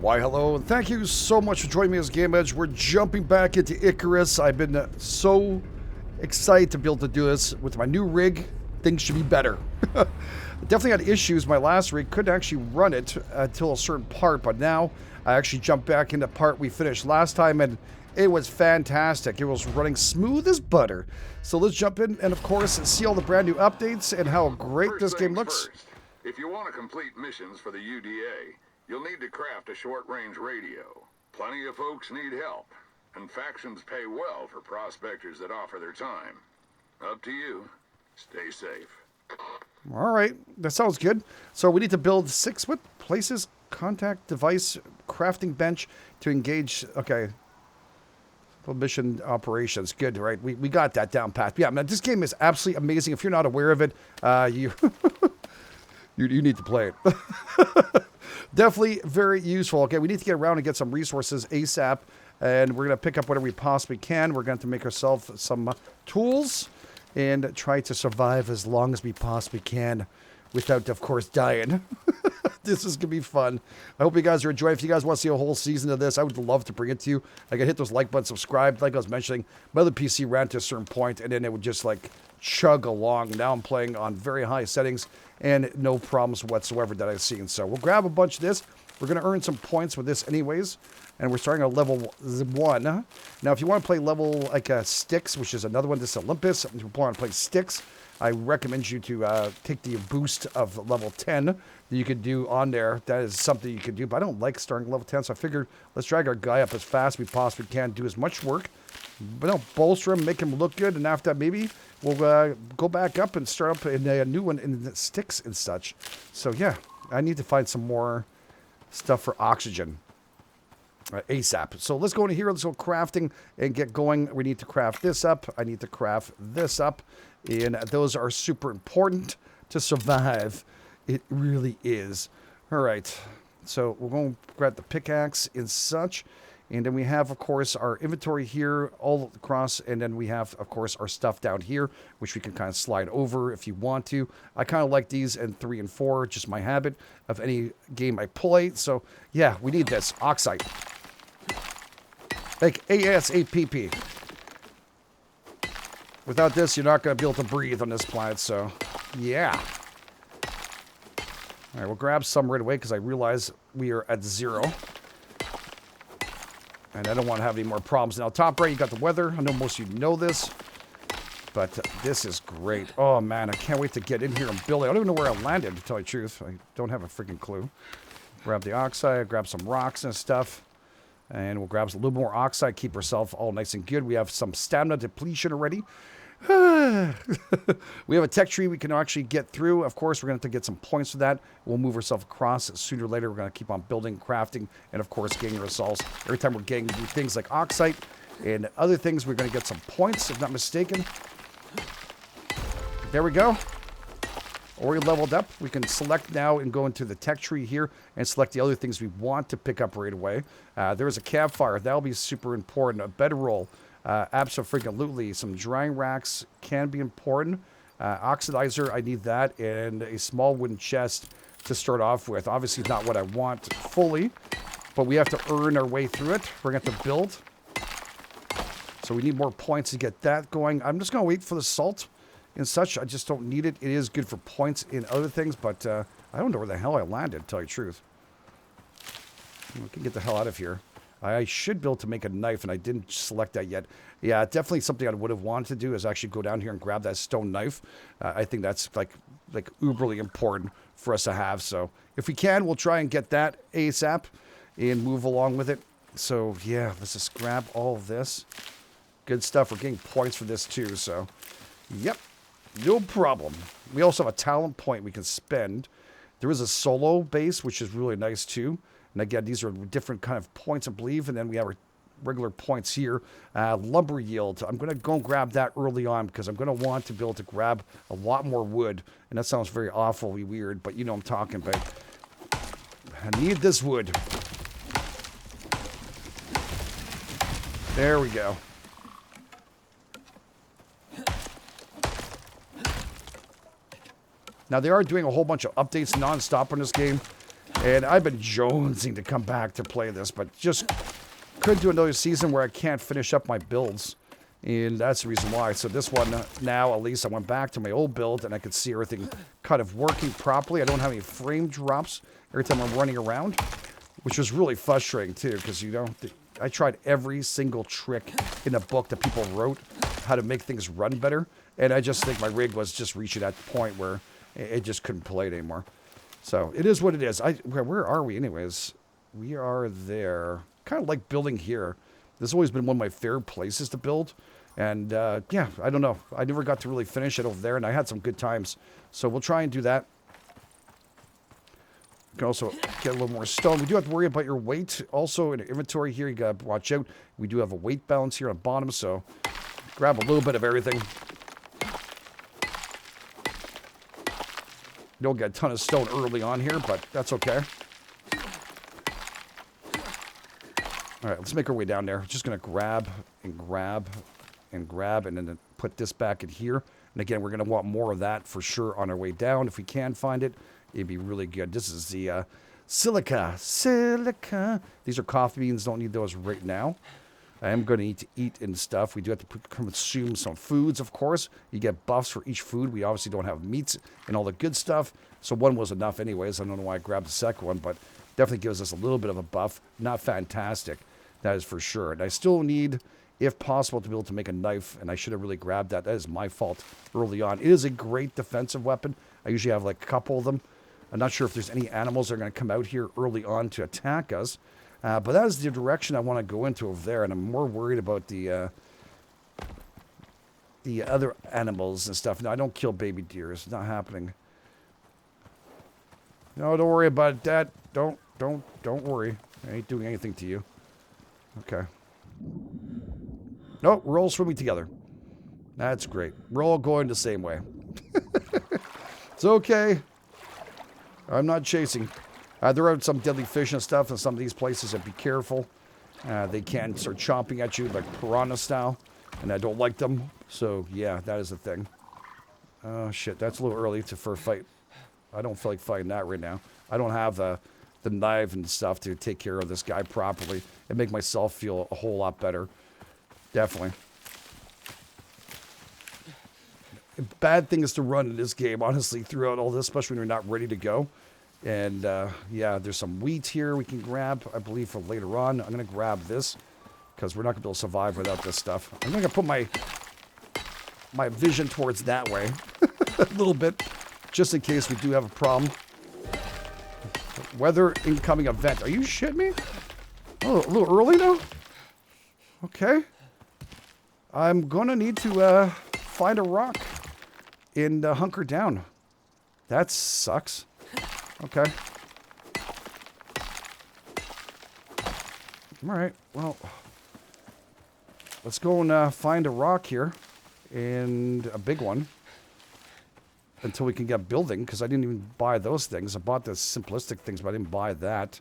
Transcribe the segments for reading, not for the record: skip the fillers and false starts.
Why, hello, and thank you so much for joining me as GameEdged. We're jumping back into Icarus. I've been so excited to be able to do this. With my new rig, things should be better. Definitely had issues. My last rig couldn't actually run it until a certain part, but now I actually jumped back into the part we finished last time, and it was fantastic. It was running smooth as butter. So let's jump in and, of course, see all the brand new updates and how great this game looks. First, if you want to complete missions for the UDA, you'll need to craft a short-range radio. Plenty of folks need help, and factions pay well for prospectors that offer their time. Up to you. Stay safe. All right, that sounds good. So we need to build 6 what places? Contact device, crafting bench to engage. Okay. Mission operations. Good, right? We got that down pat. Yeah, man, this game is absolutely amazing. If you're not aware of it, you need to play it. Definitely very useful. Okay, we need to get around and get some resources ASAP, and we're going to pick up whatever we possibly can. We're going to make ourselves some tools and try to survive as long as we possibly can without, of course, dying. This is going to be fun. I hope you guys are enjoying. If you guys want to see a whole season of this, I would love to bring it to you. Like, hit those like button, subscribe. Like I was mentioning, my other PC ran to a certain point, and then it would just, like, chug along. Now I'm playing on very high settings, and no problems whatsoever that I've seen. So we'll grab a bunch of this. We're going to earn some points with this anyways, and we're starting at level 1. Now, if you want to play level, like, Styx, which is another one, this is Olympus. If you want to play Styx, I recommend you to take the boost of level 10 that you could do on there. That is something you could do, but I don't like starting level 10, so I figured let's drag our guy up as fast as we possibly can, do as much work, but don't bolster him, make him look good, and after that, maybe we'll go back up and start up in a new one in the Styx and such. So, yeah, I need to find some more stuff for oxygen. ASAP. So let's go into here, let's go crafting and get going. We need to craft this up. I need to craft this up. And those are super important to survive. It really is. All right. So we're going to grab the pickaxe and such. And then we have, of course, our inventory here all across. And then we have, of course, our stuff down here, which we can kind of slide over if you want to. I kind of like these in 3 and 4, just my habit of any game I play. So, yeah, we need this. Oxide. Like ASAPP. Without this, you're not going to be able to breathe on this planet, so yeah. All right, we'll grab some right away because I realize we are at 0. And I don't want to have any more problems. Now, top right, you got the weather. I know most of you know this, but this is great. Oh, man, I can't wait to get in here and build it. I don't even know where I landed, to tell you the truth. I don't have a freaking clue. Grab the oxide, grab some rocks and stuff. And we'll grab a little more oxide, keep ourselves all nice and good. We have some stamina depletion already. We have a tech tree we can actually get through. Of course, we're going to have to get some points for that. We'll move ourselves across. Sooner or later, we're going to keep on building, crafting, and, of course, getting ourselves. Every time we're getting new things like oxide and other things, we're going to get some points, if not mistaken. There we go. Already leveled up. We can select now and go into the tech tree here and select the other things we want to pick up right away. There is a campfire. That'll be super important. A bedroll. Absolutely. Some drying racks can be important. Oxidizer, I need that. And a small wooden chest to start off with. Obviously not what I want fully, but we have to earn our way through it. We're going to have to build. So we need more points to get that going. I'm just going to wait for the salt and such. I just don't need it. It is good for points in other things, but I don't know where the hell I landed, to tell you the truth. We can get the hell out of here. I should be able to make a knife, and I didn't select that yet. Yeah, definitely something I would have wanted to do is actually go down here and grab that stone knife. I think that's like uberly important for us to have. So if we can, we'll try and get that ASAP and move along with it. So yeah, let's just grab all of this. Good stuff. We're getting points for this too, so yep. No problem. We also have a talent point we can spend. There is a solo base, which is really nice too. And again, these are different kind of points, I believe. And then we have our regular points here. Lumber yield. I'm going to go and grab that early on because I'm going to want to be able to grab a lot more wood. And that sounds very awfully weird, but you know what I'm talking about. I need this wood. There we go. Now, they are doing a whole bunch of updates non-stop on this game. And I've been jonesing to come back to play this, but just couldn't do another season where I can't finish up my builds. And that's the reason why. So this one, now at least I went back to my old build and I could see everything kind of working properly. I don't have any frame drops every time I'm running around, which was really frustrating too, because, you know, I tried every single trick in the book that people wrote, how to make things run better. And I just think my rig was just reaching that point where it just couldn't play it anymore. So it is what it is. Where are we anyways? We are there. Kind of like building here. This has always been one of my favorite places to build. And yeah, I don't know. I never got to really finish it over there, and I had some good times. So we'll try and do that. You can also get a little more stone. We do have to worry about your weight. Also in your inventory here, you got to watch out. We do have a weight balance here on the bottom, so grab a little bit of everything. You don't get a ton of stone early on here, but that's okay. All right, let's make our way down there. Just going to grab and grab and grab and then put this back in here. And again, we're going to want more of that for sure on our way down. If we can find it, it'd be really good. This is the silica. Silica. These are coffee beans. Don't need those right now. I am going to need to eat and stuff. We do have to consume some foods, of course. You get buffs for each food. We obviously don't have meats and all the good stuff. So one was enough anyways. I don't know why I grabbed the second one, but definitely gives us a little bit of a buff. Not fantastic. That is for sure. And I still need, if possible, to be able to make a knife. And I should have really grabbed that. That is my fault early on. It is a great defensive weapon. I usually have like a couple of them. I'm not sure if there's any animals that are going to come out here early on to attack us. But that is the direction I want to go into over there, and I'm more worried about the other animals and stuff. No, I don't kill baby deer. It's not happening. No, don't worry about it, Dad. Don't worry. I ain't doing anything to you. Okay. Nope, we're all swimming together. That's great. We're all going the same way. It's okay. I'm not chasing. There are some deadly fish and stuff in some of these places, so be careful. They can start chomping at you like piranha style, and I don't like them. So, yeah, that is the thing. Oh, shit, that's a little early for a fight. I don't feel like fighting that right now. I don't have the knife and stuff to take care of this guy properly and make myself feel a whole lot better. Definitely. Bad thing is to run in this game, honestly, throughout all this, especially when you're not ready to go. And, yeah, there's some wheat here we can grab, I believe, for later on. I'm going to grab this, because we're not going to be able to survive without this stuff. I'm going to put my vision towards that way a little bit, just in case we do have a problem. Weather incoming event. Are you shitting me? Oh, a little early, though? Okay. I'm going to need to find a rock and hunker down. That sucks. Okay. All right. Well, let's go and find a rock here, and a big one, until we can get building, because I didn't even buy those things. I bought the simplistic things, but I didn't buy that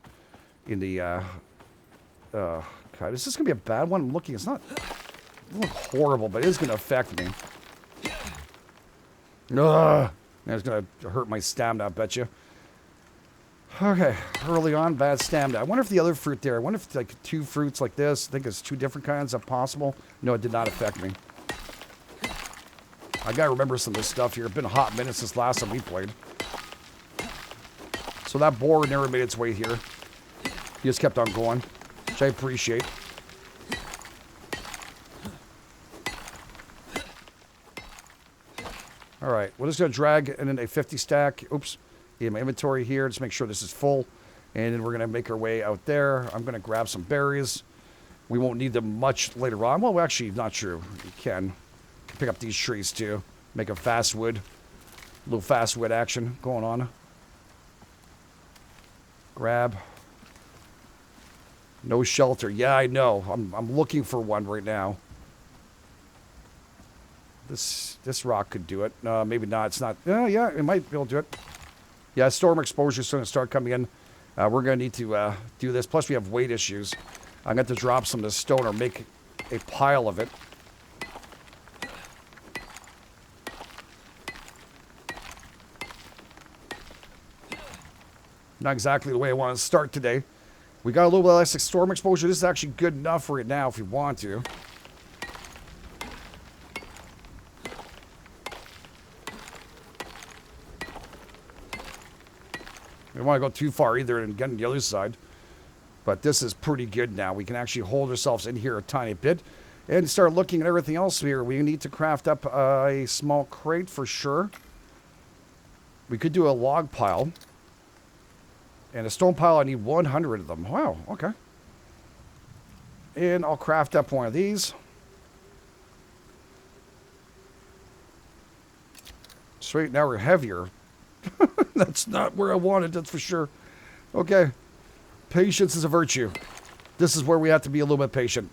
in the, God, is this going to be a bad one? I'm looking. It's not, it doesn't look horrible, but it is going to affect me. Ugh. It's going to hurt my stamina, I bet you. Okay, early on, bad stamina. I wonder if the other fruit there, I wonder if like 2 fruits like this, I think it's 2 different kinds, if possible. No, it did not affect me. I gotta remember some of this stuff here. It's been a hot minute since last time we played. So that boar never made its way here. He just kept on going, which I appreciate. Alright, we're just gonna drag in a 50 stack. Oops. In my inventory here, just make sure this is full, and then we're gonna make our way out there. I'm gonna grab some berries. We won't need them much later on. Well, actually, not true. You can pick up these trees too. Make a fast wood, a little fast wood action going on. Grab. No shelter. Yeah, I know. I'm looking for one right now. This rock could do it. No, maybe not. It's not. Yeah, it might be able to do it. Yeah, storm exposure is going to start coming in. We're going to need to do this. Plus, we have weight issues. I'm going to have to drop some of this stone or make a pile of it. Not exactly the way I want to start today. We got a little bit less storm exposure. This is actually good enough right now if you want to. We don't want to go too far either and get on the other side. But this is pretty good now. We can actually hold ourselves in here a tiny bit and start looking at everything else here. We need to craft up a small crate for sure. We could do a log pile. And a stone pile, I need 100 of them. Wow, okay. And I'll craft up one of these. Sweet, now we're heavier. That's not where I wanted, that's for sure. Okay. Patience is a virtue. This is where we have to be a little bit patient.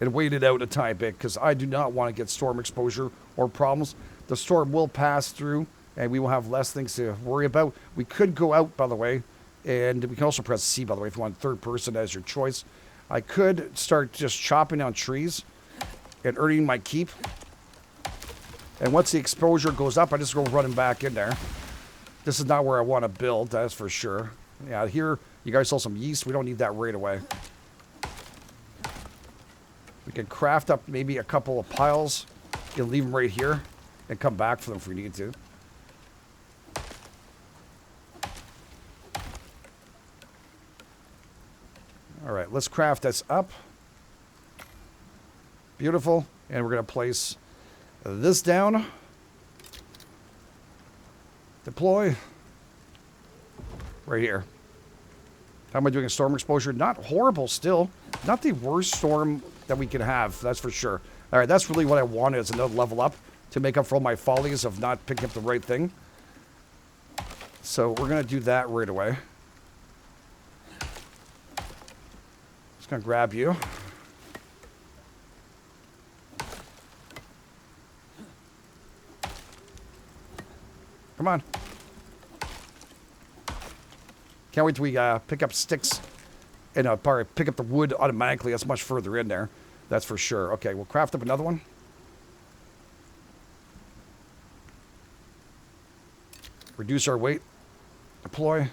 And wait it out a tiny bit, because I do not want to get storm exposure or problems. The storm will pass through, and we will have less things to worry about. We could go out, by the way, and we can also press C, by the way, if you want third person as your choice. I could start just chopping down trees and earning my keep. And once the exposure goes up, I just go running back in there. This is not where I want to build, that's for sure. Yeah, here, you guys saw some yeast. We don't need that right away. We can craft up maybe a couple of piles and leave them right here and come back for them if we need to. All right, let's craft this up. Beautiful. And we're going to place this down. Deploy. Right here. How am I doing a storm exposure? Not horrible still. Not the worst storm that we can have, that's for sure. All right, that's really what I wanted, is another level up to make up for all my follies of not picking up the right thing. So we're going to do that right away. Just going to grab you. Come on. Can't wait till we pick up sticks and probably pick up the wood automatically. That's much further in there. That's for sure. Okay, we'll craft up another one. Reduce our weight. Deploy.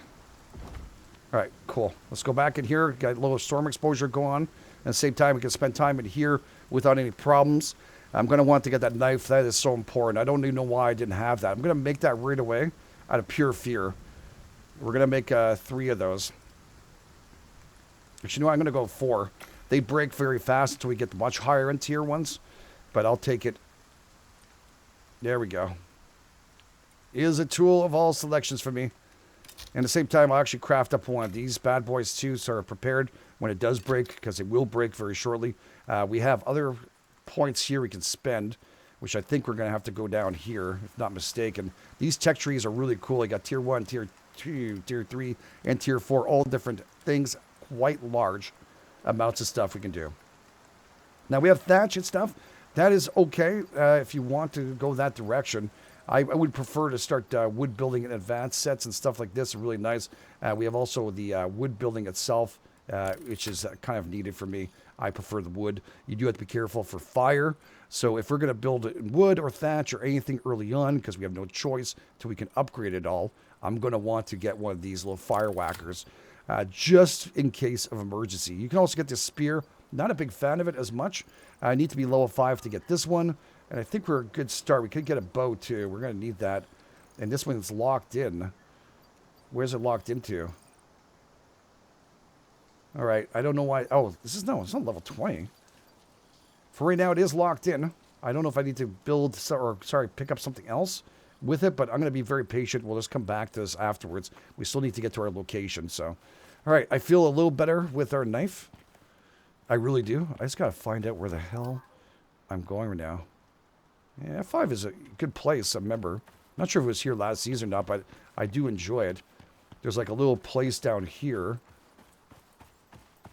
All right, cool. Let's go back in here. Got a little storm exposure going on. At the same time, we can spend time in here without any problems. I'm going to want to get that knife. That is so important. I don't even know why I didn't have that. I'm going to make that right away out of pure fear. We're going to make 3 of those. But you know what? I'm going to go 4. They break very fast until we get much higher in tier ones. But I'll take it. There we go. Is a tool of all selections for me. And at the same time, I'll actually craft up one of these bad boys too, so are prepared when it does break, because it will break very shortly. We have other points here we can spend, which I think we're going to have to go down here, if not mistaken. These tech trees are really cool. I got tier 1, tier 2, tier 3, and tier 4, all different things, quite large amounts of stuff we can do. Now we have thatch and stuff. That is okay if you want to go that direction. I would prefer to start wood building in advanced sets and stuff like this. Really nice. We have also the wood building itself, which is kind of needed for me. I prefer the wood. You do have to be careful for fire. So if we're going to build it in wood or thatch or anything early on, because we have no choice till we can upgrade it all, I'm going to want to get one of these little fire whackers just in case of emergency. You can also get this spear. Not a big fan of it as much. I need to be level 5 to get this one. And I think we're a good start. We could get a bow too. We're going to need that. And this one's locked in. Where's it locked into? All right. I don't know why. Oh, it's not level 20. For right now, it is locked in. I don't know if I need to build or, pick up something else with it, but I'm going to be very patient. We'll just come back to this afterwards. We still need to get to our location. So, all right. I feel a little better with our knife. I really do. I just got to find out where the hell I'm going right now. Yeah, F5 is a good place, I remember. Not sure if it was here last season or not, but I do enjoy it. There's like a little place down here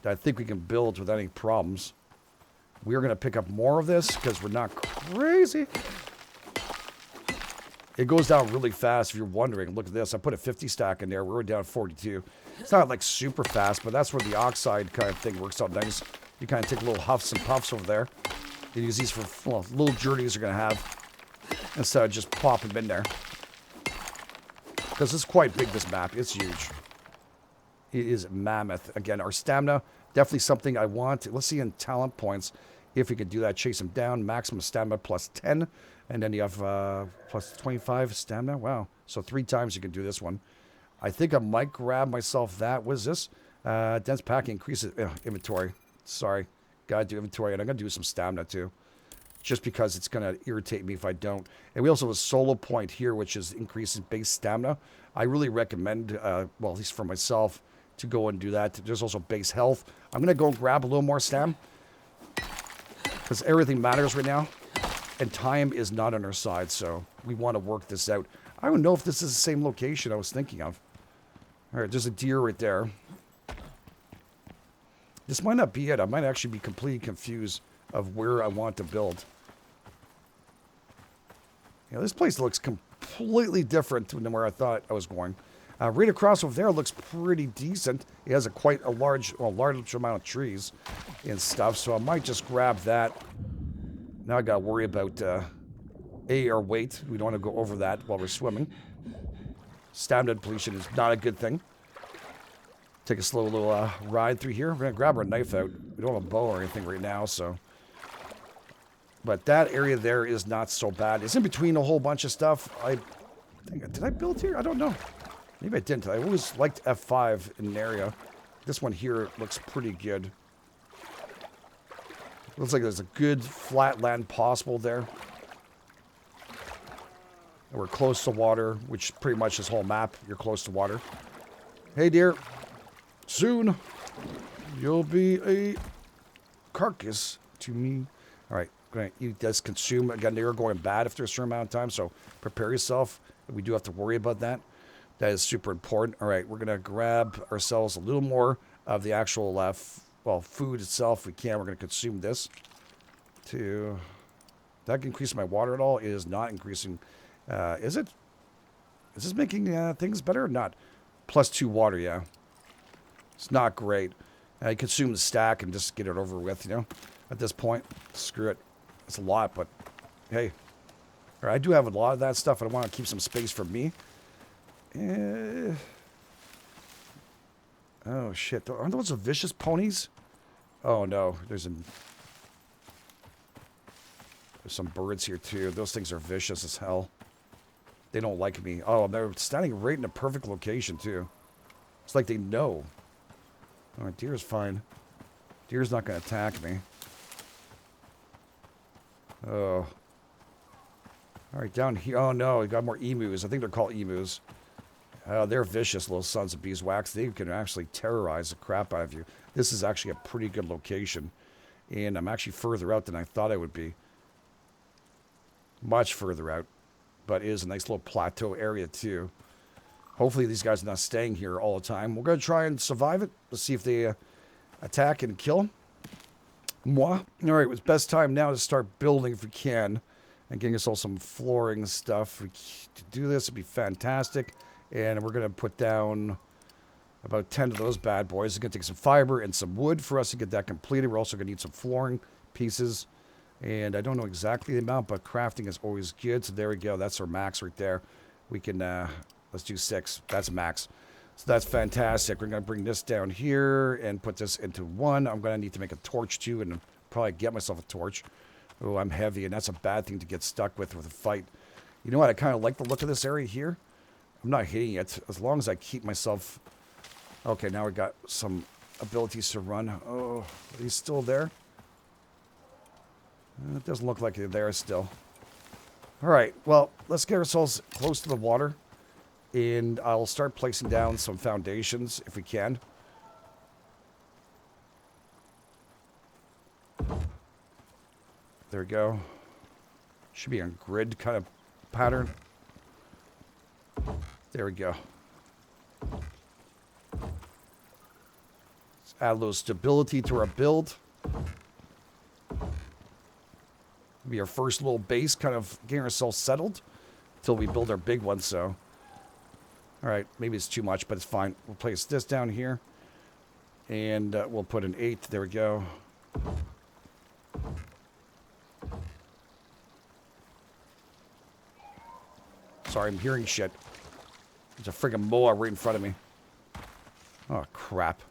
that I think we can build without any problems. We're going to pick up more of this because we're not crazy. It goes down really fast if you're wondering. Look at this. I put a 50 stack in there. We're down 42. It's not like super fast, but that's where the oxide kind of thing works out nice. You kind of take little huffs and puffs over there. You use these for little journeys you're going to have instead of just plopping them in there. Because it's quite big, this map. It's huge. It is mammoth. Again, our stamina, definitely something I want. Let's see in talent points if we can do that. Chase him down. Maximum stamina plus 10. And then you have plus 25 stamina. Wow. So 3 times you can do this one. I think I might grab myself that. What is this? Dense packing increases inventory. Sorry. Gotta do inventory. And I'm going to do some stamina too. Just because it's going to irritate me if I don't. And we also have a solo point here, which is increasing base stamina. I really recommend, well, at least for myself, to go and do that. There's also base health. I'm going to go and grab a little more stam. Because everything matters right now. And time is not on our side, so we want to work this out. I don't know if this is the same location I was thinking of. All right, there's a deer right there. This might not be it. I might actually be completely confused of where I want to build. Yeah, this place looks completely different than where I thought I was going. Right across over there looks pretty decent. It has quite a large amount of trees and stuff, so I might just grab that. Now I gotta worry about our weight. We don't want to go over that while we're swimming. Stamina depletion is not a good thing. Take a slow little ride through here. We're gonna grab our knife out. We don't have a bow or anything right now, so. But that area there is not so bad. It's in between a whole bunch of stuff. Did I build here? I don't know. Maybe I didn't. I always liked F5 in an area. This one here looks pretty good. Looks like there's a good flat land possible there. We're close to water, which pretty much this whole map, you're close to water. Hey, dear. Soon, you'll be a carcass to me. All right, going to eat this, consume. Again, they're going bad after a certain amount of time, so prepare yourself. We do have to worry about that. That is super important. All right, we're going to grab ourselves a little more of the actual, food itself. We can. We're going to consume this. Did that increase my water at all? It is not increasing. Is it? Is this making things better or not? +2 water, yeah. It's not great. I consume the stack and just get it over with, you know? At this point, screw it. It's a lot, but hey. All right, I do have a lot of that stuff, and I want to keep some space for me. Oh, shit. Aren't those vicious ponies? Oh, no. There's some birds here, too. Those things are vicious as hell. They don't like me. Oh, they're standing right in a perfect location, too. It's like they know. All right, deer's fine. Deer's not going to attack me. Oh. All right, down here. Oh, no, we got more emus. I think they're called emus. They're vicious little sons of beeswax. They can actually terrorize the crap out of you. This is actually a pretty good location. And I'm actually further out than I thought I would be. Much further out. But it is a nice little plateau area, too. Hopefully these guys are not staying here all the time. We're going to try and survive it. Let's see if they attack and kill. Moi. All right, it's best time now to start building if we can. And getting us all some flooring stuff. To do this would be fantastic. And we're going to put down about 10 of those bad boys. It's going to take some fiber and some wood for us to get that completed. We're also going to need some flooring pieces. And I don't know exactly the amount, but crafting is always good. So there we go. That's our max right there. We can, let's do 6. That's max. So that's fantastic. We're going to bring this down here and put this into 1. I'm going to need to make a torch too and probably get myself a torch. Oh, I'm heavy, and that's a bad thing to get stuck with a fight. You know what? I kind of like the look of this area here. I'm not hitting it as long as I keep myself. Okay, now we got some abilities to run. Oh, he's still there. It doesn't look like they're there still. All right, well, let's get ourselves close to the water. And I'll start placing down some foundations if we can. There we go. Should be a grid kind of pattern. There we go. Let's add a little stability to our build. Be our first little base, kind of getting ourselves settled until we build our big one. So, all right, maybe it's too much, but it's fine. We'll place this down here, and we'll put an 8. There we go. Sorry, I'm hearing shit. There's a friggin' moa right in front of me. Oh, crap.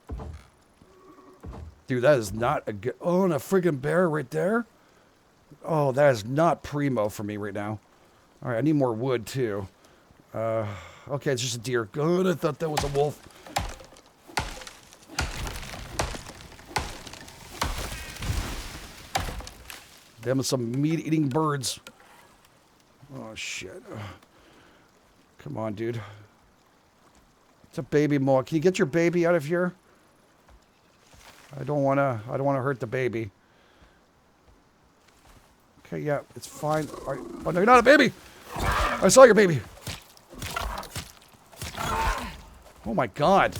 Dude, that is not a good... Oh, and a friggin' bear right there? Oh, that is not primo for me right now. All right, I need more wood, too. Okay, it's just a deer. Good, I thought that was a wolf. Them some meat-eating birds. Oh, shit. Come on, dude. It's a baby moa. Can you get your baby out of here? I don't wanna hurt the baby. Okay, yeah, it's fine. All right. Oh no, you're not a baby! I saw your baby. Oh my god.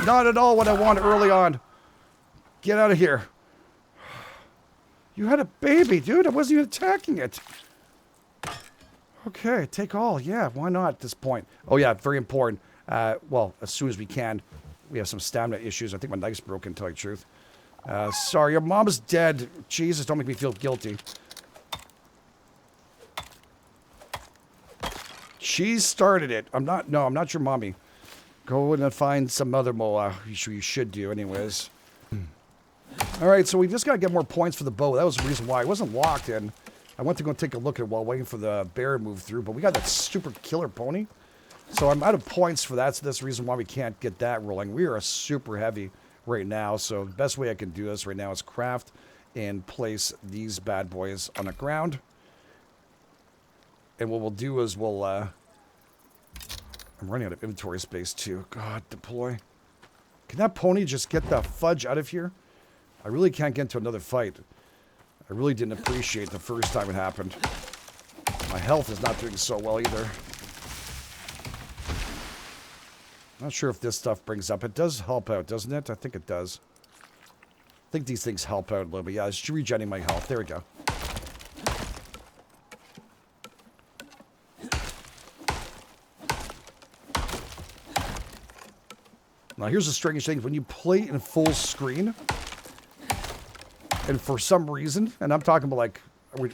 Not at all what I wanted early on. Get out of here. You had a baby, dude. I wasn't even attacking it. Okay, take all. Yeah, why not at this point? Oh, yeah, very important. Well, as soon as we can. We have some stamina issues. I think my knife's broken, to tell you the truth. Sorry, your mom is dead. Jesus, don't make me feel guilty. She started it. I'm not your mommy. Go in and find some other moa. You should do, anyways. All right, so we just got to get more points for the bow. That was the reason why. It wasn't locked in. I went to go take a look at it while waiting for the bear to move through, but we got that super killer pony. So I'm out of points for that, so that's the reason why we can't get that rolling. We are super heavy right now, so the best way I can do this right now is craft and place these bad boys on the ground. And what we'll do is we'll... I'm running out of inventory space, too. God, deploy. Can that pony just get the fudge out of here? I really can't get into another fight. I really didn't appreciate the first time it happened. My health is not doing so well either. Not sure if this stuff brings up. It does help out, doesn't it? I think it does. I think these things help out a little bit. Yeah, it's regenerating my health. There we go. Now, here's the strange thing. When you play in full screen, and for some reason, and I'm talking about like,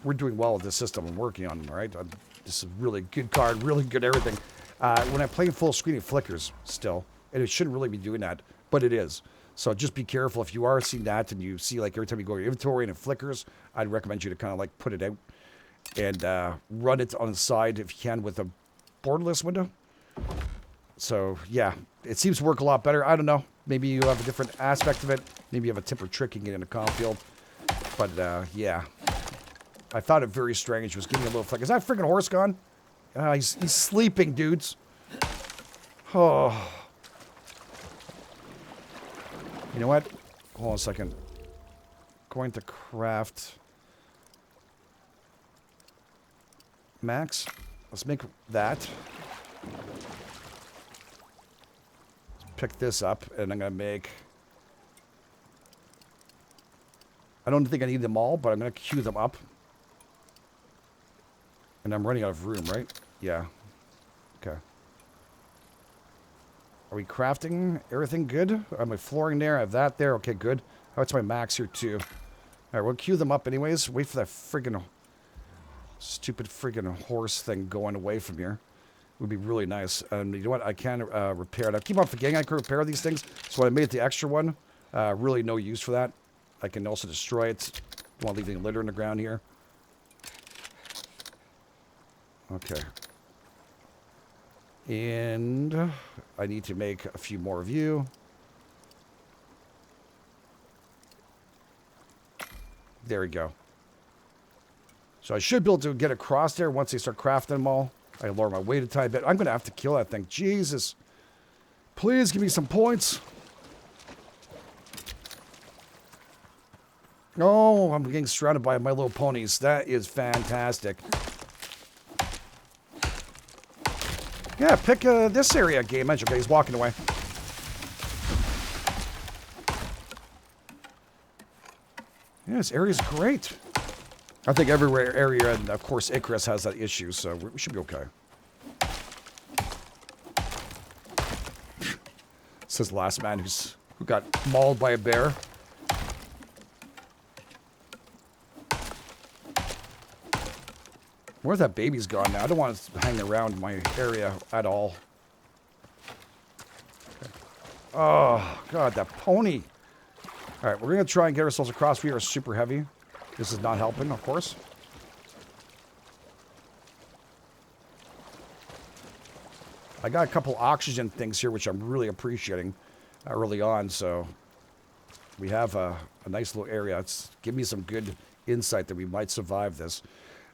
we're doing well with this system. I'm working on it, all right? This is a really good card, really good everything. When I play in full screen, it flickers still. And it shouldn't really be doing that, but it is. So just be careful. If you are seeing that and you see like every time you go to your inventory and it flickers, I'd recommend you to kind of like put it out and run it on the side if you can with a borderless window. So yeah, it seems to work a lot better. I don't know. Maybe you have a different aspect of it. Maybe you have a tip or trick you can get in a comp field. But yeah, I found it very strange. It was giving me a little flick. Is that freaking horse gone? He's sleeping, dudes. Oh. You know what? Hold on a second. Going to craft. Max, let's make that. Let's pick this up, and I'm going to make... I don't think I need them all, but I'm going to queue them up. And I'm running out of room, right? Yeah. Okay. Are we crafting everything good? Am I flooring there? I have that there. Okay, good. Oh, it's my max here, too. All right, we'll queue them up anyways. Wait for that friggin' stupid friggin' horse thing going away from here. It would be really nice. You know what? I can repair it. I keep on forgetting I can repair these things. So when I made it the extra one, really no use for that. I can also destroy it. Don't want to leave any litter in the ground here. Okay. And I need to make a few more of you. There we go. So I should be able to get across there once they start crafting them all. I lower my weight a tiny bit. I'm going to have to kill that thing. Jesus. Please give me some points. Oh, I'm getting surrounded by my little ponies. That is fantastic. Yeah, pick this area, GameEdged. Okay, he's walking away. Yeah, this area's great. I think every area, and of course, Icarus has that issue, so we should be okay. Says the last man who got mauled by a bear. Where's that baby's gone now? I don't want to hang around my area at all. Okay. Oh, God, that pony. All right, we're going to try and get ourselves across. We are super heavy. This is not helping, of course. I got a couple oxygen things here, which I'm really appreciating early on. So we have a nice little area. It's give me some good insight that we might survive this.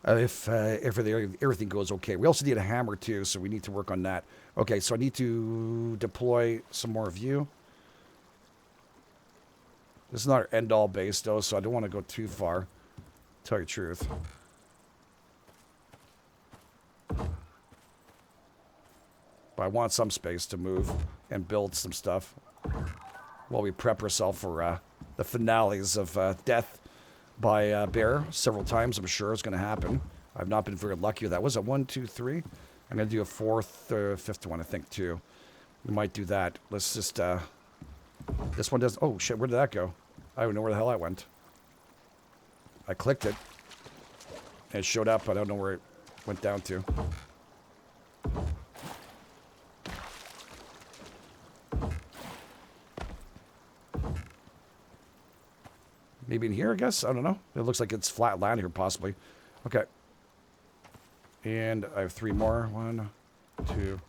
If everything goes okay. We also need a hammer too, so we need to work on that. Okay, so I need to deploy some more of you. This is not our end-all base, though, so I don't want to go too far. Tell you the truth. But I want some space to move and build some stuff while we prep ourselves for the finales of death by bear several times. I'm sure it's going to happen. I've not been very lucky with that. Was it 1, 2, 3? I'm going to do a fifth one, I think, too. We might do that. Let's just... this one does... Oh, shit, where did that go? I don't know where the hell that went. I clicked it. And it showed up. I don't know where it went down to. Maybe in here, I guess? I don't know. It looks like it's flat land here, possibly. Okay. And I have 3 more. 1, 2,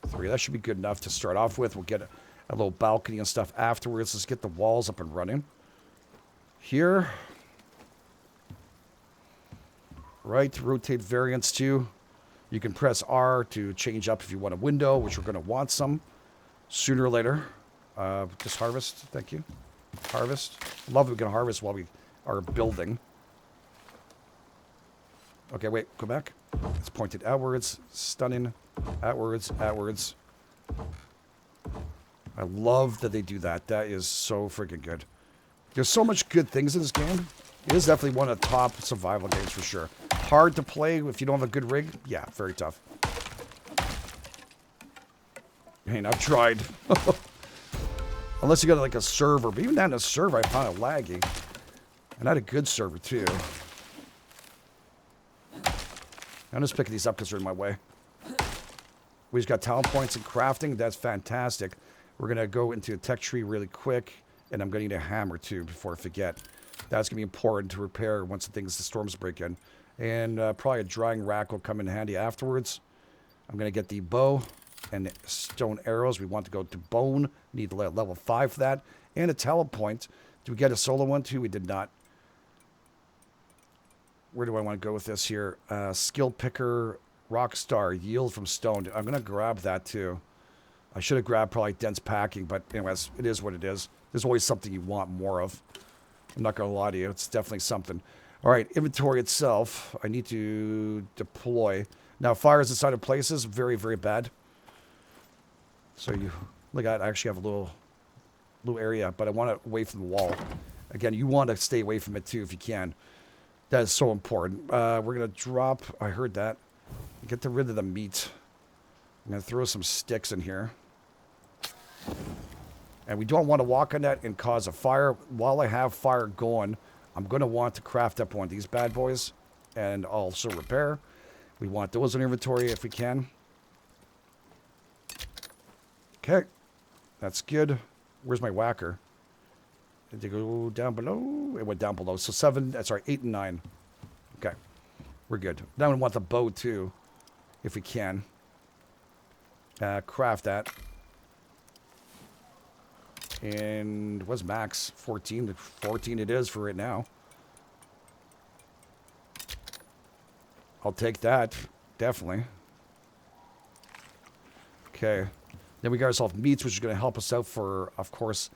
3. That should be good enough to start off with. We'll get a little balcony and stuff afterwards. Let's get the walls up and running. Here. Right. Rotate variants too. You can press R to change up if you want a window, which we're going to want some sooner or later. Just harvest. Thank you. Harvest. Love that we can harvest while we are building. Okay, wait. Go back. It's pointed outwards. Stunning. Outwards. Outwards. I love that they do that. That is so freaking good. There's so much good things in this game. It is definitely one of the top survival games for sure. Hard to play if you don't have a good rig. Yeah, very tough. Hey, I've tried. Unless you got like a server. But even that in a server, I found it laggy. And I had a good server too. I'm just picking these up because they're in my way. We just got talent points in crafting. That's fantastic. We're going to go into a tech tree really quick. And I'm going to need a hammer too before I forget. That's going to be important to repair once the storms break in. And probably a drying rack will come in handy afterwards. I'm going to get the bow and stone arrows. We want to go to bone. Need level 5 for that. And a talent point. Do we get a solo one too? We did not. Where do I want to go with this here? Skill picker, rockstar, yield from stone. I'm going to grab that too. I should have grabbed probably dense packing, but anyways, it is what it is. There's always something you want more of. I'm not going to lie to you. It's definitely something. All right, inventory itself. I need to deploy. Now, fires inside of places, very, very bad. So you look at, I actually have a little area, but I want it away from the wall. Again, you want to stay away from it too if you can. That is so important. We're going to drop, I heard that. Get rid of the meat. I'm going to throw some sticks in here. And we don't want to walk on that and cause a fire. While I have fire going, I'm going to want to craft up one of these bad boys. And also repair. We want those in inventory if we can. Okay. That's good. Where's my whacker? Did it go down below? It went down below. So 8 and 9. Okay. We're good. Now we want the bow too. If we can. Craft that. And what's max? 14. 14 it is for right now. I'll take that. Definitely. Okay. Then we got ourselves meats, which is going to help us out for, of course,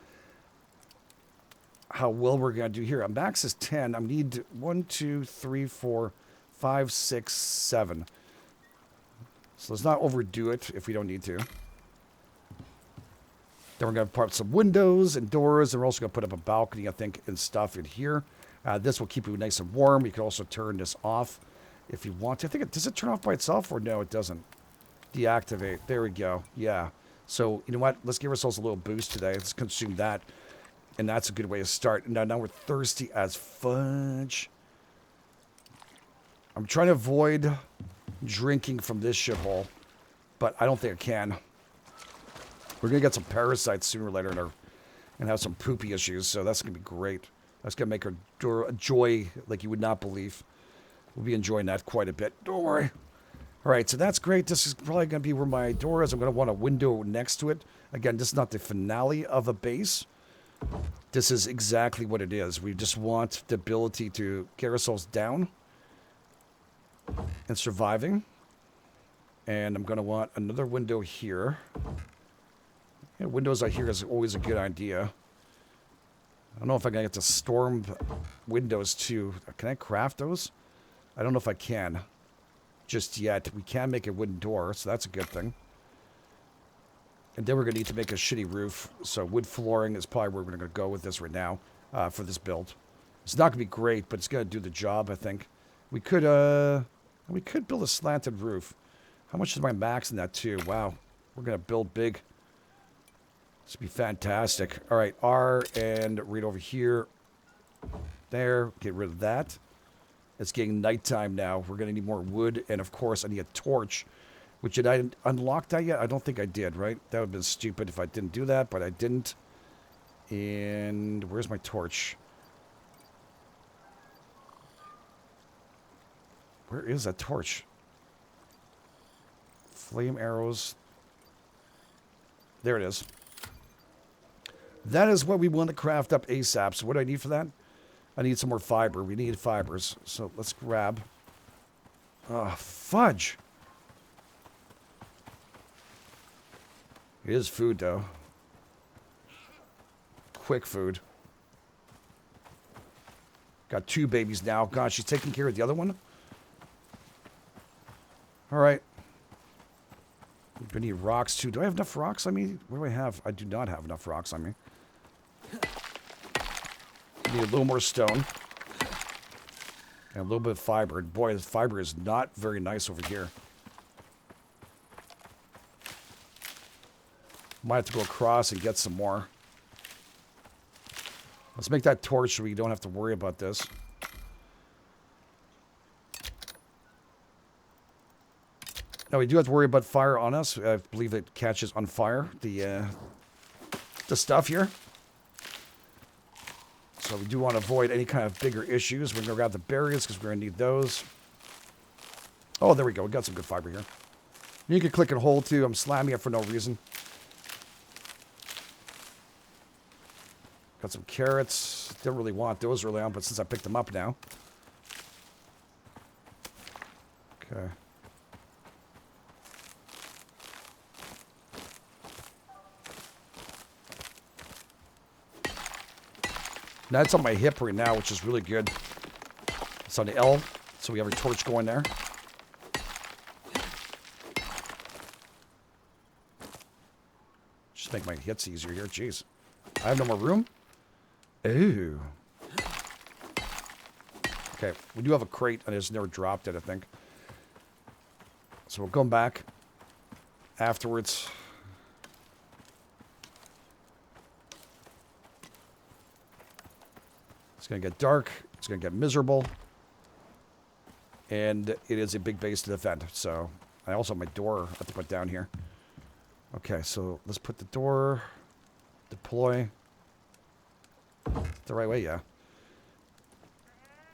how well we're going to do here. Max is 10. I need 1, 2, 3, 4, 5, 6, 7. So let's not overdo it if we don't need to. Then we're going to put up some windows and doors. And we're also going to put up a balcony, I think, and stuff in here. This will keep you nice and warm. You can also turn this off if you want to. I think does it turn off by itself or no, it doesn't. Deactivate. There we go. Yeah. So, you know what? Let's give ourselves a little boost today. Let's consume that. And that's a good way to start. Now we're thirsty as fudge. I'm trying to avoid drinking from this shithole, but I don't think I can. We're going to get some parasites sooner or later and have some poopy issues, so that's going to be great. That's going to make our joy like you would not believe. We'll be enjoying that quite a bit. Don't worry. All right, so that's great. This is probably going to be where my door is. I'm going to want a window next to it. Again, this is not the finale of a base. This is exactly what it is. We just want the ability to get ourselves down and surviving. And I'm going to want another window here. Yeah, windows out here is always a good idea. I don't know if I'm going to get to storm windows too. Can I craft those? I don't know if I can just yet. We can make a wooden door, so that's a good thing. And then we're going to need to make a shitty roof. So wood flooring is probably where we're going to go with this right now for this build. It's not going to be great, but it's going to do the job, I think. We could build a slanted roof. How much is my max in that too? Wow. We're going to build big. This would be fantastic. All right, R and right over here. There. Get rid of that. It's getting nighttime now. We're going to need more wood. And, of course, I need a torch. Which, did I unlock that yet? I don't think I did, right? That would have been stupid if I didn't do that, but I didn't. And where's my torch? Where is that torch? Flame arrows. There it is. That is what we want to craft up ASAP. So what do I need for that? I need some more fiber. We need fibers. So let's grab... fudge! It is food, though. Quick food. Got 2 babies now. God, she's taking care of the other one? Alright. We need rocks, too. Do I have enough rocks on me? What do I have? I do not have enough rocks on me. Need a little more stone. And a little bit of fiber. And boy, this fiber is not very nice over here. Might have to go across and get some more. Let's make that torch so we don't have to worry about this. Now, we do have to worry about fire on us. I believe it catches on fire, the stuff here. So we do want to avoid any kind of bigger issues. We're going to grab the berries because we're going to need those. Oh, there we go. We got some good fiber here. You can click and hold, too. I'm slamming it for no reason. Got some carrots. Didn't really want those early on, but since I picked them up now. Okay. Now it's on my hip right now, which is really good. It's on the L, so we have a torch going there. Just make my hits easier here. Jeez. I have no more room. Ooh. Okay, we do have a crate, and it's never dropped it, I think. So we'll come back afterwards. It's going to get dark. It's going to get miserable. And it is a big base to defend. So I also have my door I have to put down here. Okay, so let's put the door. Deploy. The right way, yeah.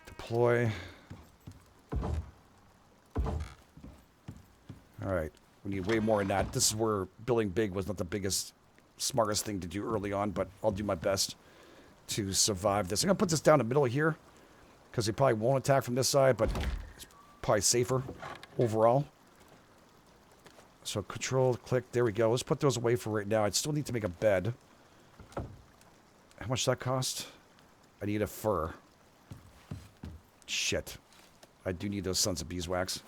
Deploy. Alright. We need way more than that. This is where building big was not the biggest, smartest thing to do early on, but I'll do my best to survive this. I'm going to put this down the middle here because they probably won't attack from this side, but it's probably safer overall. So control, click, there we go. Let's put those away for right now. I still need to make a bed. How much does that cost? I need a fur. Shit. I do need those sons of beeswax.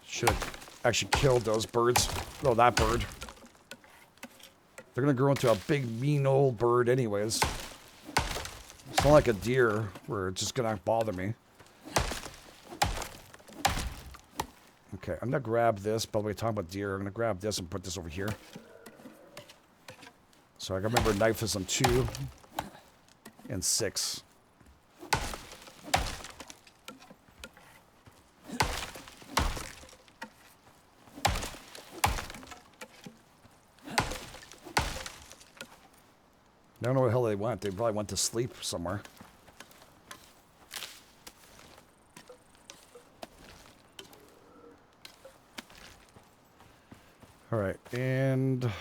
Should have actually killed those birds. Oh, that bird. They're going to grow into a big, mean old bird anyways. It's not like a deer where it's just going to bother me. Okay, I'm going to grab this. By the way, talking about deer, I'm going to grab this and put this over here. So I remember knife is on 2 and 6. I don't know where the hell they went. They probably went to sleep somewhere. All right, and how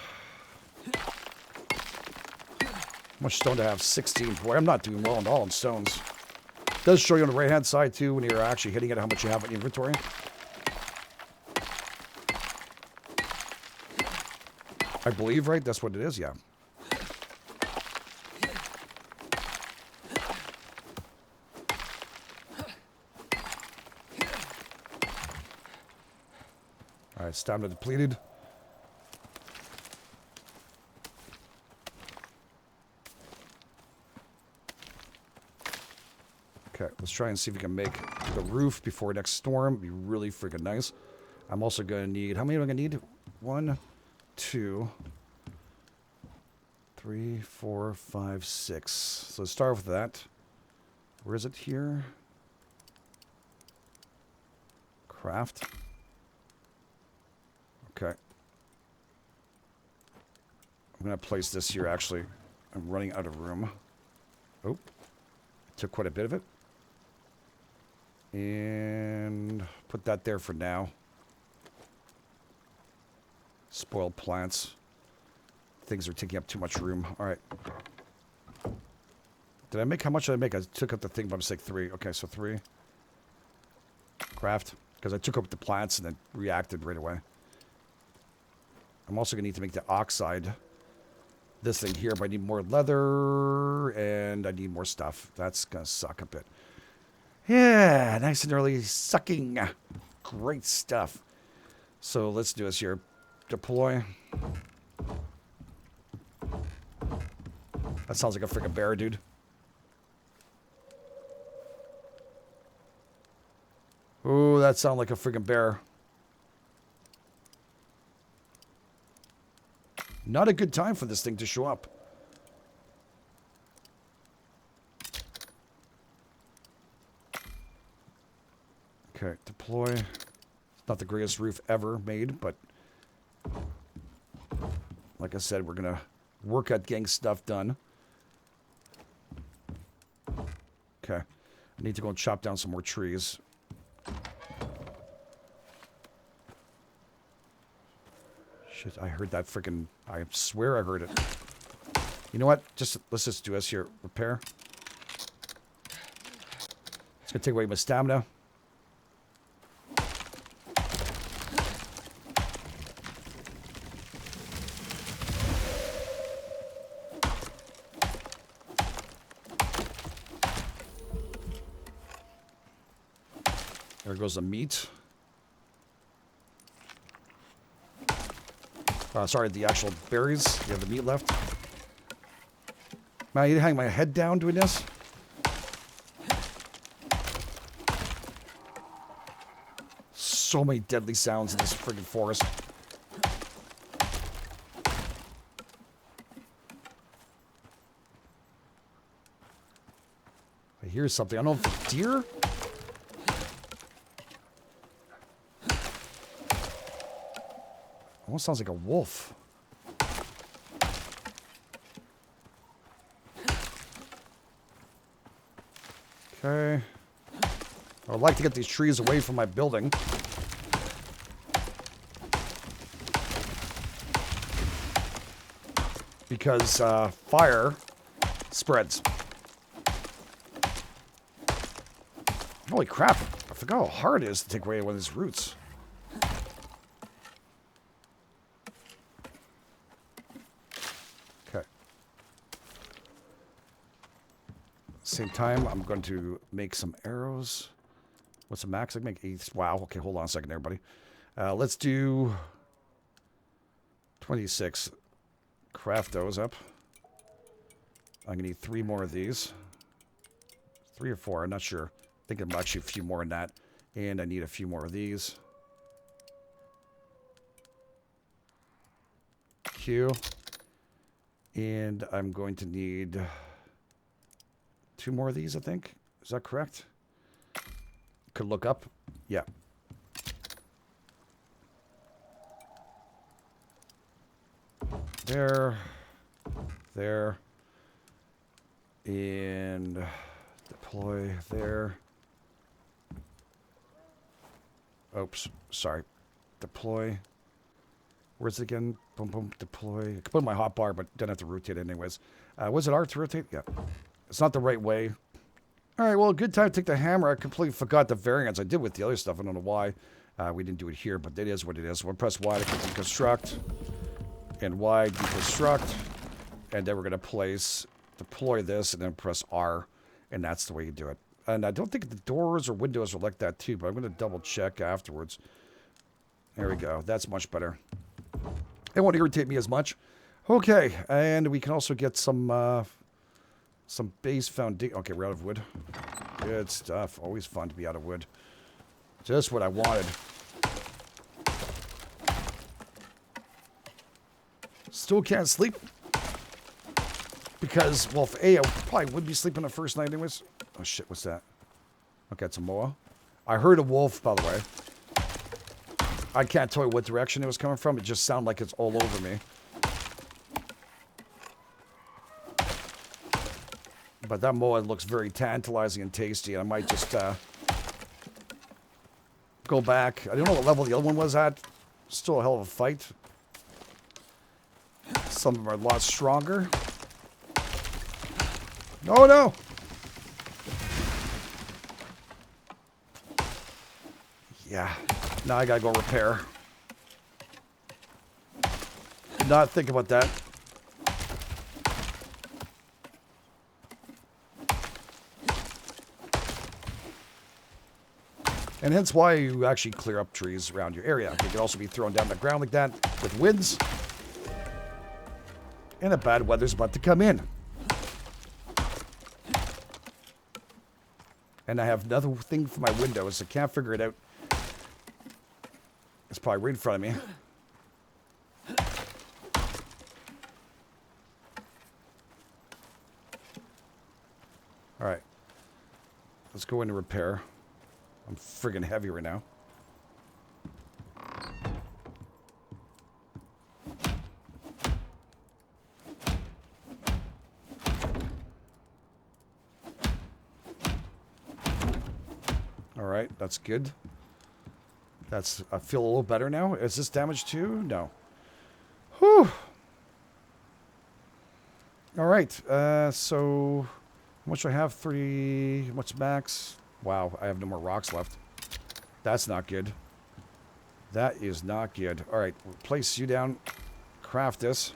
much stone do I have? 16. Boy, I'm not doing well at all in stones. It does show you on the right-hand side, too, when you're actually hitting it, how much you have in inventory. I believe, right? That's what it is, yeah. All right, stamina depleted. Okay, let's try and see if we can make the roof before next storm. Be really freaking nice. I'm also going to need... How many am I going to need? 1, 2, 3, 4, 5, 6. So let's start with that. Where is it here? Craft. Okay. I'm going to place this here, actually. I'm running out of room. Oh. Took quite a bit of it. And put that there for now. Spoiled plants. Things are taking up too much room. All right. Did I make... How much did I make? I took up the thing by mistake. 3. Okay, so 3. Craft. Because I took up the plants and then reacted right away. I'm also going to need to make the oxide. This thing here, but I need more leather. And I need more stuff. That's going to suck a bit. Yeah, nice and early sucking. Great stuff. So let's do this here. Deploy. That sounds like a freaking bear, dude. Ooh, that sounds like a freaking bear. Not a good time for this thing to show up. Okay, deploy. It's not the greatest roof ever made, but like I said, we're going to work at getting stuff done. Okay. I need to go and chop down some more trees. Shit, I heard that freaking... I swear I heard it. You know what? Let's just do this here. Repair. It's going to take away my stamina. There goes the meat. Sorry, the actual berries. You have the meat left. Man, I need to hang my head down doing this. So many deadly sounds in this friggin' forest. I hear something. I don't know if it's deer. Almost sounds like a wolf. Okay. I would like to get these trees away from my building. Because fire spreads. Holy crap. I forgot how hard it is to take away one of these roots. Same time, I'm going to make some arrows. What's the max I can make? 8. Wow. Okay, hold on a second, everybody. Let's do 26. Craft those up. I'm going to need 3 more of these. 3 or 4, I'm not sure. I think I'm actually a few more than that. And I need a few more of these. Q. And I'm going to need 2 more of these, I think. Is that correct? Could look up. Yeah. There. There. And deploy there. Oops. Sorry. Deploy. Where's it again? Boom, boom, deploy. I could put in my hotbar, but don't have to rotate anyways. Was it R to rotate? Yeah. It's not the right way. All right, well, good time to take the hammer. I completely forgot the variants I did with the other stuff. I don't know why we didn't do it here, but it is what it is. We'll press Y to deconstruct, and Y deconstruct, and then we're going to place, deploy this, and then press R, and that's the way you do it. And I don't think the doors or windows are like that too, but I'm going to double check afterwards. There we go. That's much better. It won't irritate me as much. Okay, and we can also get some base foundation. Okay, we're out of wood. Good stuff. Always fun to be out of wood. Just what I wanted. Still can't sleep. Because, well, if I probably would be sleeping the first night anyways. Oh shit, what's that? Okay, it's a moa. I heard a wolf, by the way. I can't tell you what direction it was coming from. It just sounded like it's all over me. But that moa looks very tantalizing and tasty. I might just go back. I don't know what level the other one was at. Still a hell of a fight. Some of them are a lot stronger. Oh no! Yeah. Now I gotta go repair. Did not think about that. And hence why you actually clear up trees around your area. They can also be thrown down the ground like that with winds. And the bad weather's about to come in. And I have another thing for my windows. I can't figure it out. It's probably right in front of me. All right. Let's go into repair. I'm friggin' heavy right now. All right, that's good. I feel a little better now. Is this damage too? No. Whew. All right, so how much do I have? 3, what's max? Wow, I have no more rocks left. That's not good. That is not good. All right, we'll place you down. Craft this.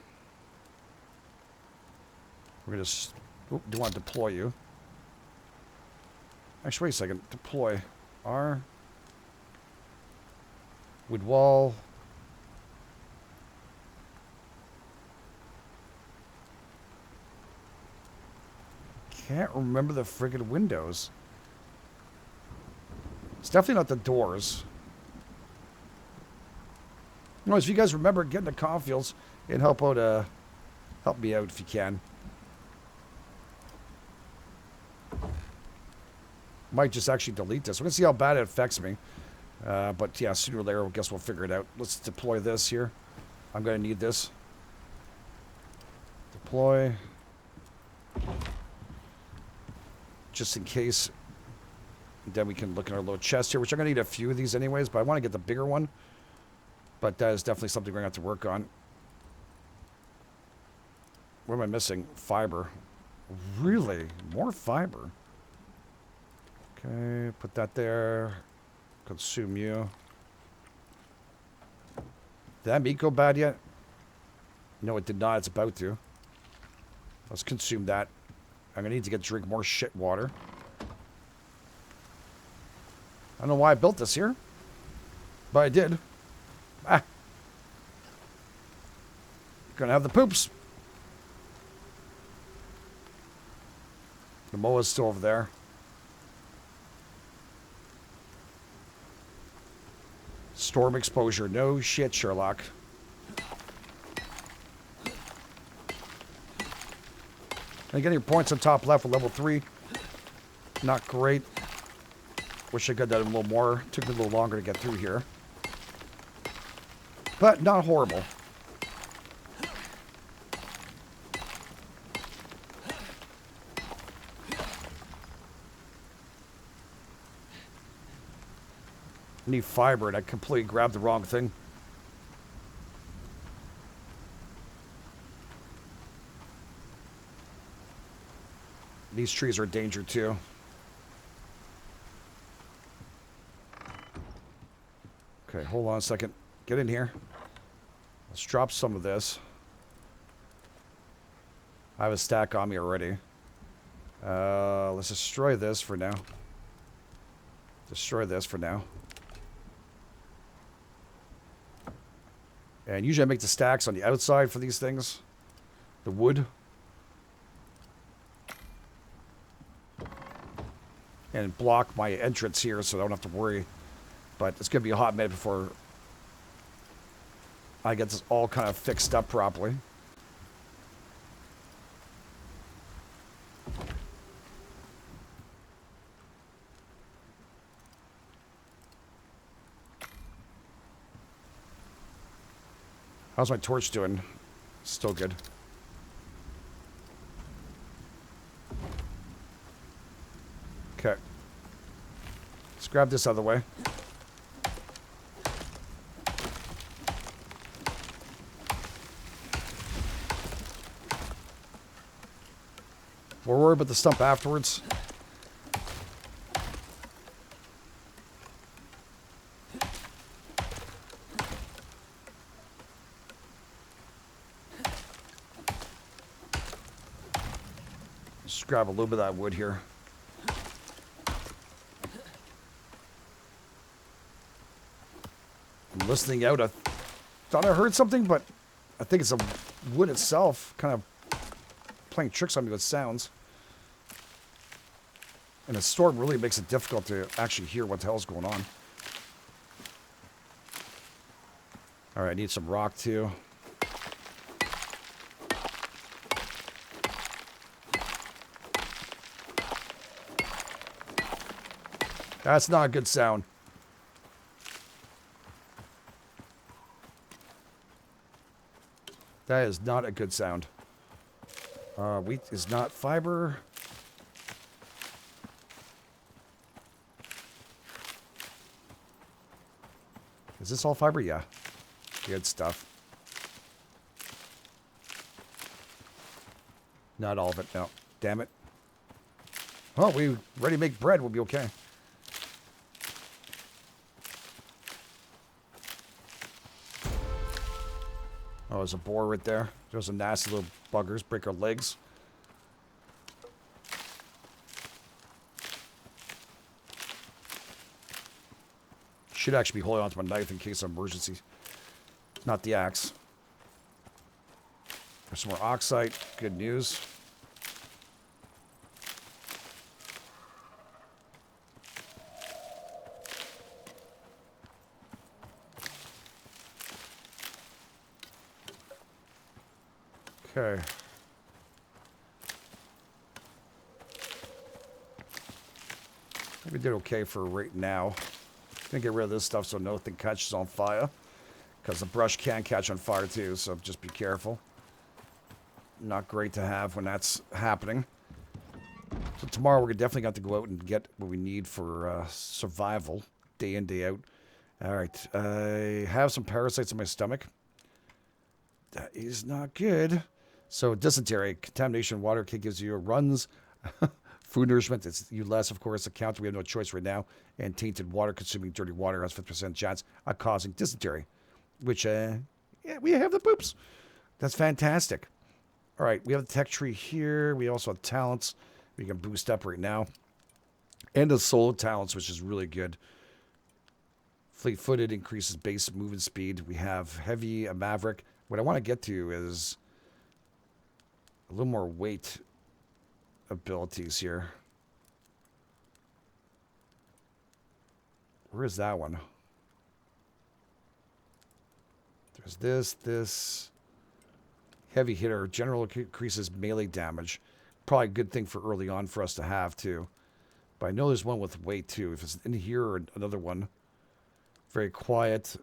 We're going to... do you want to deploy you? Actually, wait a second. Deploy. R. Wood wall. Can't remember the friggin' windows. It's definitely not the doors. Anyways, if you guys remember, get into Caulfield's and help me out if you can. Might just actually delete this. We're gonna see how bad it affects me. But yeah, sooner or later, I guess we'll figure it out. Let's deploy this here. I'm gonna need this. Deploy. Just in case. Then we can look in our little chest here, which I'm gonna need a few of these anyways, but I want to get the bigger one. But that is definitely something we're gonna have to work on. What am I missing? Fiber. Really? More fiber. Okay, put that there. Consume you. Did that meat go bad yet? No, it did not. It's about to. Let's consume that. I'm gonna need to drink more shit water. I don't know why I built this here, but I did. Ah. Gonna have the poops. The moa's still over there. Storm exposure. No shit, Sherlock. And getting your points on top left with level 3. Not great. Wish I could have done a little more. Took me a little longer to get through here. But not horrible. I need fiber, and I completely grabbed the wrong thing. These trees are a danger, too. Okay, hold on a second. Get in here. Let's drop some of this. I have a stack on me already. Let's destroy this for now. Destroy this for now. And usually I make the stacks on the outside for these things. The wood. And block my entrance here so I don't have to worry. But it's going to be a hot minute before I get this all kind of fixed up properly. How's my torch doing? Still good. Okay. Let's grab this out of the way. We'll worry about the stump afterwards. Just grab a little bit of that wood here. I'm listening out. I thought I heard something, but I think it's the wood itself kind of playing tricks on me with sounds. And a storm really makes it difficult to actually hear what the hell's going on. Alright, I need some rock too. That's not a good sound. That is not a good sound. Wheat is not fiber. Is this all fiber? Yeah. Good stuff. Not all of it, no. Damn it. Well, we ready to make bread. We'll be okay. Oh, there's a boar right there. There's a nasty little buggers. Break our legs. Should actually be holding onto my knife in case of emergency. Not the axe. There's some more oxide. Good news. Okay. We did okay for right now. Gonna get rid of this stuff so nothing catches on fire. Because the brush can catch on fire too, so just be careful. Not great to have when that's happening. So tomorrow we're definitely going to go out and get what we need for survival. Day in, day out. Alright, I have some parasites in my stomach. That is not good. So dysentery, contamination, water gives you runs. Food nourishment, it's you less, of course, a counter. We have no choice right now. And tainted water, consuming dirty water has 50% chance of causing dysentery. Which, yeah, we have the poops. That's fantastic. All right, we have the tech tree here. We also have talents we can boost up right now. And the solo talents, which is really good. Fleet-footed increases base movement speed. We have heavy, a maverick. What I want to get to is a little more weight abilities here. Where is that one? There's this. Heavy hitter. General increases melee damage. probably a good thing for early on for us to have, too. But I know there's one with weight, too. If it's in here or another one. Very quiet.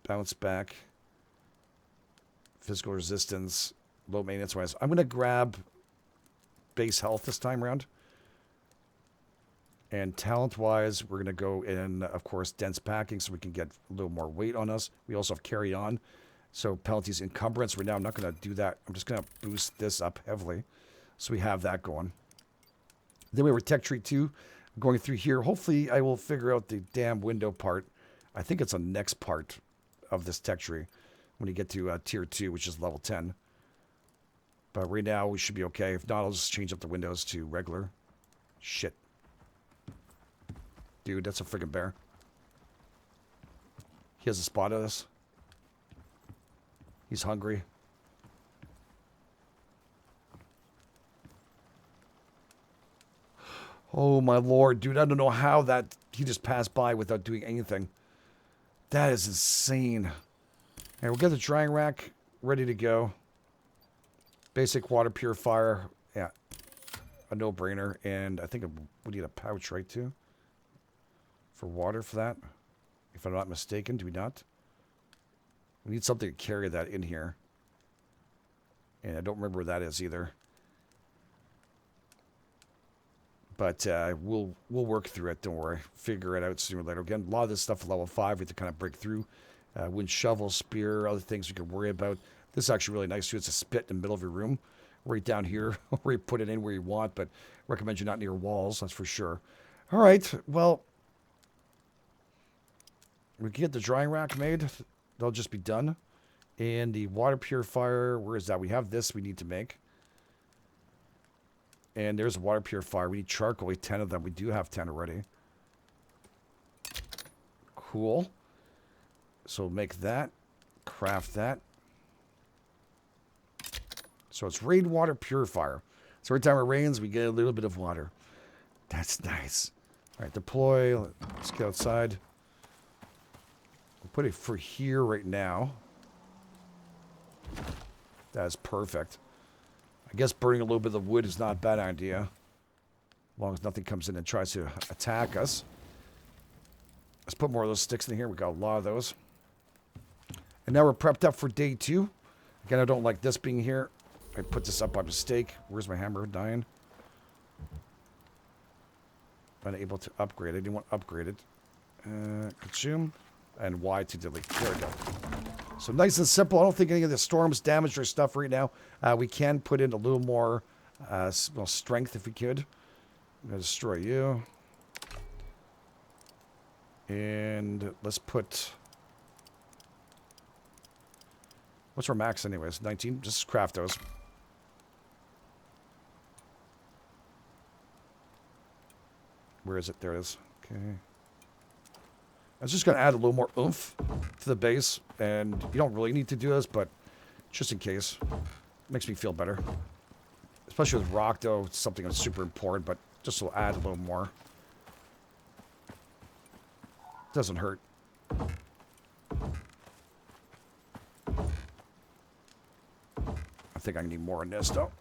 Bounce back. Physical resistance. Low maintenance wise. I'm going to grab base health this time around. And talent wise, we're going to go in, of course, dense packing so we can get a little more weight on us. We also have carry on. So penalties encumbrance. Right now, I'm not going to do that. I'm just going to boost this up heavily. So we have that going. Then we have tech tree 2 going through here. Hopefully, I will figure out the damn window part. I think it's a next part of this tech tree when you get to tier 2, which is level 10. But right now, we should be okay. If not, I'll just change up the windows to regular. Shit. Dude, that's a friggin' bear. He has a spot of us. He's hungry. Oh, my lord, dude. I don't know how that he just passed by without doing anything. That is insane. And we'll get the drying rack ready to go. Basic water purifier. Yeah. A no-brainer. And I think we need a pouch, right, too? For water for that. If I'm not mistaken, do we not? We need something to carry that in here. And I don't remember where that is either. But we'll work through it. Don't worry. Figure it out sooner or later. Again, a lot of this stuff at level 5 we have to kind of break through. Wind shovel, spear, other things we could worry about. This is actually really nice too. It's a spit in the middle of your room. Right down here. Where you put it in where you want. But recommend you not near walls. That's for sure. All right. Well, we can get the drying rack made. They'll just be done. And the water purifier. Where is that? We have this we need to make. And there's a water purifier. We need charcoal. We have 10 of them. We do have 10 already. Cool. So make that. Craft that. So it's rainwater purifier. So every time it rains, we get a little bit of water. That's nice. All right, deploy. Let's get outside. We'll put it for here right now. That's perfect. I guess burning a little bit of wood is not a bad idea. As long as nothing comes in and tries to attack us. Let's put more of those sticks in here. We got a lot of those. And now we're prepped up for day 2. Again, I don't like this being here. I put this up by mistake. Where's my hammer? Dying. Unable to upgrade. I didn't want to upgrade it. Consume. And Y to delete. There we go. So nice and simple. I don't think any of the storms damaged our stuff right now. We can put in a little more strength if we could. I'm going to destroy you. And let's put... What's our max anyways? 19? Just craft those. Where is it? There it is. Okay. I was just going to add a little more oomph to the base. And you don't really need to do this, but just in case. It makes me feel better. Especially with rock, though. It's something that's super important, but just will add a little more. Doesn't hurt. I think I need more on this, though.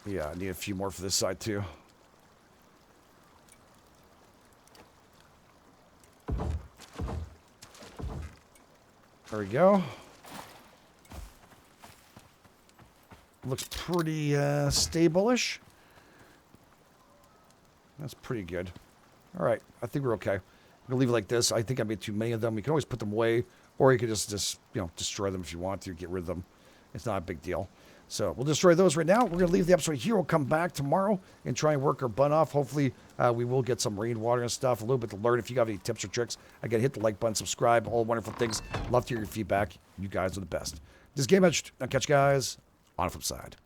Yeah, I need a few more for this side, too. There we go. Looks pretty stable-ish. That's pretty good. All right, I think we're okay. I'm gonna leave it like this. I think I made too many of them. You can always put them away, or you could just destroy them if you want to. Get rid of them. It's not a big deal. So we'll destroy those right now. We're gonna leave the episode here. We'll come back tomorrow and try and work our butt off. Hopefully, we will get some rainwater and stuff. A little bit to learn. If you got any tips or tricks, again, hit the like button, subscribe, all wonderful things. Love to hear your feedback. You guys are the best. This is GameEdged. I'll catch you guys on the flip side.